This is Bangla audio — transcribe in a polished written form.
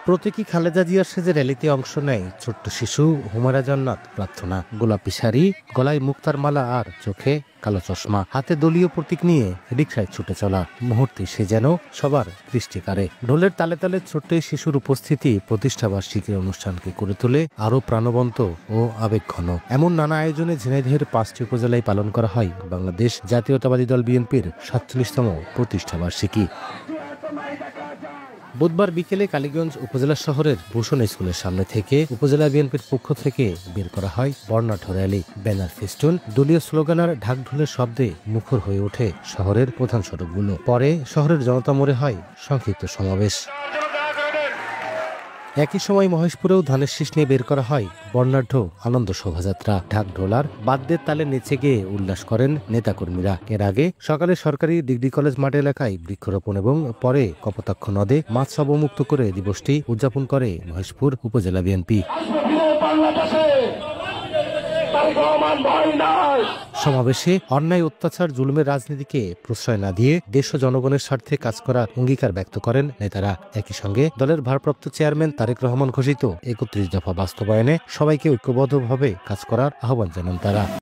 প্রতীকী খালেদা জিয়ার সেজে র্যালিতে অংশ নেয় ছোট্ট শিশু হুমায়রা জান্নাত প্রার্থনা। গোলাপি শাড়ি, গলায় মুক্তার মালা আর চোখে কালো চশমা, হাতে দলীয় প্রতীক নিয়ে রিকশায় ছুটে চলা মুহূর্তে সে যেন সবার দৃষ্টি কাড়ে। ঢোলের তালে তালে ছোট্ট শিশুর উপস্থিতি প্রতিষ্ঠাবার্ষিকীর অনুষ্ঠানকে করে তোলে আরো প্রাণবন্ত ও আবেগঘন। এমন নানা আয়োজনে ঝিনাইদহের ৫টি উপজেলায় পালন করা হয় বাংলাদেশ জাতীয়তাবাদী দল বিএনপির ৪৭তম প্রতিষ্ঠাবার্ষিকী। বুধবার বিকেলে কালীগঞ্জ উপজেলা শহরের ভূষণ স্কুলের সামনে থেকে উপজেলা বিএনপির পক্ষ থেকে বের করা হয় বর্ণাঢ্য র্যালি। ব্যানার, ফেস্টুন, দলীয় স্লোগান আর ঢাকঢোলের শব্দে মুখর হয়ে ওঠে শহরের প্রধান সড়কগুলো। পরে শহরের জনতা মোড়ে হয় সংক্ষিপ্ত সমাবেশ। একই সময় মহেশপুরেও ধানের শীষ নিয়ে বের করা হয় বর্ণাঢ্য আনন্দ শোভাযাত্রা। ঢাক-ঢোলার বাদ্যের তালে নেচে গিয়ে উল্লাস করেন নেতাকর্মীরা। এর আগে সকালে সরকারি ডিগ্রি কলেজ মাঠ এলাকায় বৃক্ষরোপণ এবং পরে কপোতাক্ষ নদে মাছ অবমুক্ত করে দিবসটি উদযাপন করে মহেশপুর উপজেলা বিএনপি। সমাবেশে অন্যায়, অত্যাচার, জুলুমের রাজনীতিকে প্রশ্রয় না দিয়ে দেশ ও জনগণের স্বার্থে কাজ করার অঙ্গীকার ব্যক্ত করেন নেতারা। একই সঙ্গে দলের ভারপ্রাপ্ত চেয়ারম্যান তারেক রহমান ঘোষিত ৩১ দফা বাস্তবায়নে সবাইকে ঐক্যবদ্ধভাবে কাজ করার আহ্বান জানান তারা।